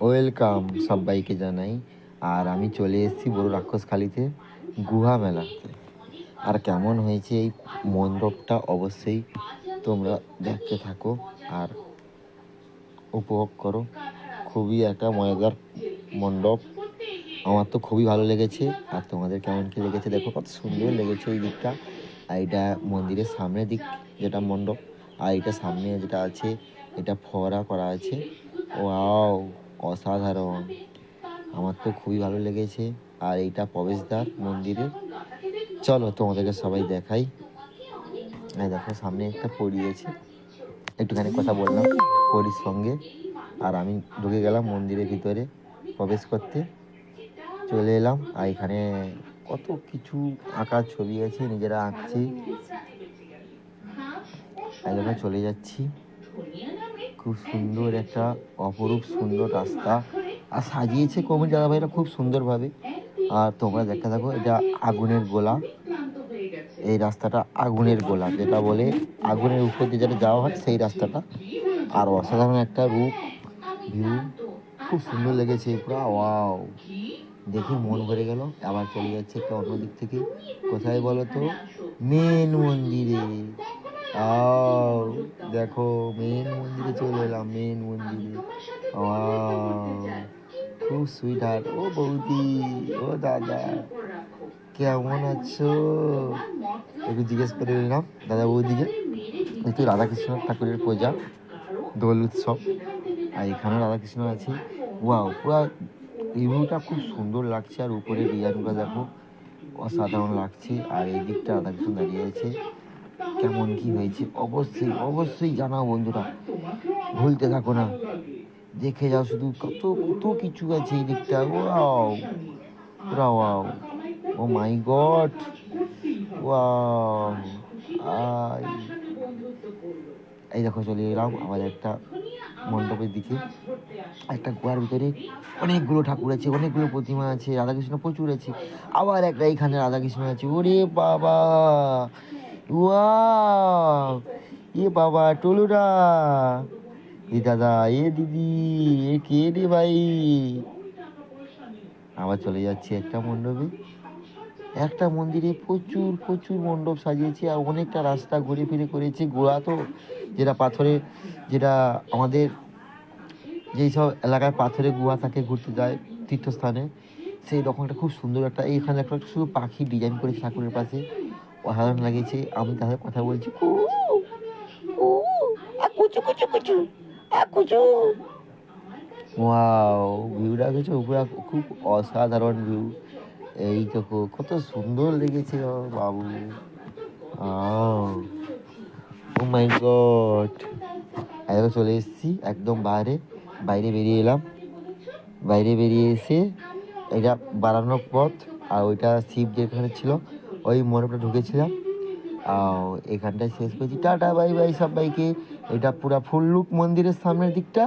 Welcome সবাইকে জানাই। আর আমি চলে এসেছি বড় রাক্ষসখালিতে গুহা মেলাতে। আর কেমন হয়েছে এই মণ্ডপটা অবশ্যই তোমরা দেখতে থাকো আর উপভোগ করো। খুবই একটা মজাদার মণ্ডপ, আমার তো খুবই ভালো লেগেছে। আর তোমাদের কেমন কি লেগেছে দেখো, কত সুন্দর লেগেছে এই দিকটা। আর এটা মন্দিরের সামনের দিক যেটা মণ্ডপ, আর এটা সামনে যেটা আছে এটা ফোয়ারা করা আছে। ওয়াও, অসাধারণ, আমার তো খুবই ভালো লেগেছে। আর এইটা প্রবেশদ্বার মন্দিরে, চলো তোমাদেরকে সবাই দেখাই। এই দেখো সামনে একটা পরী আছে, একটুখানি কথা বললাম পরীর সঙ্গে। আর আমি ঢুকে গেলাম মন্দিরের ভিতরে প্রবেশ করতে, চলে এলাম। আর এখানে কত কিছু আঁকার ছবি আছে, নিজেরা আঁকছি। এলাকা চলে যাচ্ছি, খুব সুন্দর একটা অপরূপ সুন্দর রাস্তা। আর সাজিয়েছে কমিটি দাদাভাইরা খুব সুন্দরভাবে। আর তোমরা দেখা থাকো, এটা আগুনের গোলা। এই রাস্তাটা আগুনের গোলা যেটা বলে, আগুনের উপর দিয়ে যেটা যাওয়া হয় সেই রাস্তাটা। আর অসাধারণ একটা রূপ, ভিউ, খুব সুন্দর লেগেছে পুরো। ওয়াও, দেখে মন ভরে গেল। আবার চলে যাচ্ছে একটা অন্য দিক থেকে, কোথায় বলো তো, মেন মন্দিরে। আও দেখো, মেন মন্দিরে চলে এলাম, মেন মন্দিরে। খুব সুইট হার্ট। ও বৌদি, ও দাদা, কেমন আছো? একটু জিজ্ঞেস করে নিলাম দাদা বৌদিকে। যেহেতু রাধাকৃষ্ণ ঠাকুরের পূজা, দোল উৎসব, আর এখানেও রাধাকৃষ্ণ আছে। ওয়াও, পুরো রিভিউটা খুব সুন্দর লাগছে। আর উপরে ডিজাইনগুলো দেখো, অসাধারণ লাগছে। আর এই দিকটা রাধাকৃষ্ণ দাঁড়িয়ে আছে, কেমন কি হয়েছে অবশ্যই অবশ্যই জানাও বন্ধুরা, ভুলতে থাকো না, দেখে যাও শুধু। কত কত কিছু আছে এই দিকটা। ওয়াও, পুরা wow, oh my god, wow. আই, এই দেখো চলে এলাম আবার একটা মণ্ডপের দিকে। একটা গুহার ভিতরে অনেকগুলো ঠাকুর আছে, অনেকগুলো প্রতিমা আছে, রাধাকৃষ্ণ প্রচুর আছে। আবার একটা এখানে রাধাকৃষ্ণ আছে। ওরে বাবা, ওয়াও, এ বাবা টলুরা, এ দাদা, এ দিদি, এ কে রে ভাই। আবার চলে যাচ্ছে একটা মণ্ডপে, একটা মন্দিরে প্রচুর প্রচুর মণ্ডপ সাজিয়েছে। আর অনেকটা রাস্তা ঘুরে ফিরে করেছে। গোড়া তো যেটা পাথরে, যেটা আমাদের যেই সব এলাকায় পাথরে গুহা থাকে, ঘুরতে যায় তীর্থস্থানে, সেই রকম একটা খুব সুন্দর একটা, এইখানে একটা শুধু পাখি ডিজাইন করেছে ঠাকুরের পাশে, অসাধারণ লাগিয়েছে। আমি তাদের কথা বলছি, ওয়াও, ভিউটা কিছু পুরা খুব অসাধারণ ভিউ। এই দেখো কত সুন্দর লেগেছে বাবু। ও মাই গড, এখন চলে এসেছি একদম বাইরে, বাইরে বেরিয়ে এলাম। বাইরে বেরিয়ে এসে এটা বাড়ানোর পথ, আর ওইটা শিব যেখানে ছিল ওই মণ্ডপটা ঢুকেছিলাম। এখানটায় শেষ করেছি, টাটা বাই বাই সবাইকে। এটা পুরা ফুল লুক মন্দিরের সামনের দিকটা।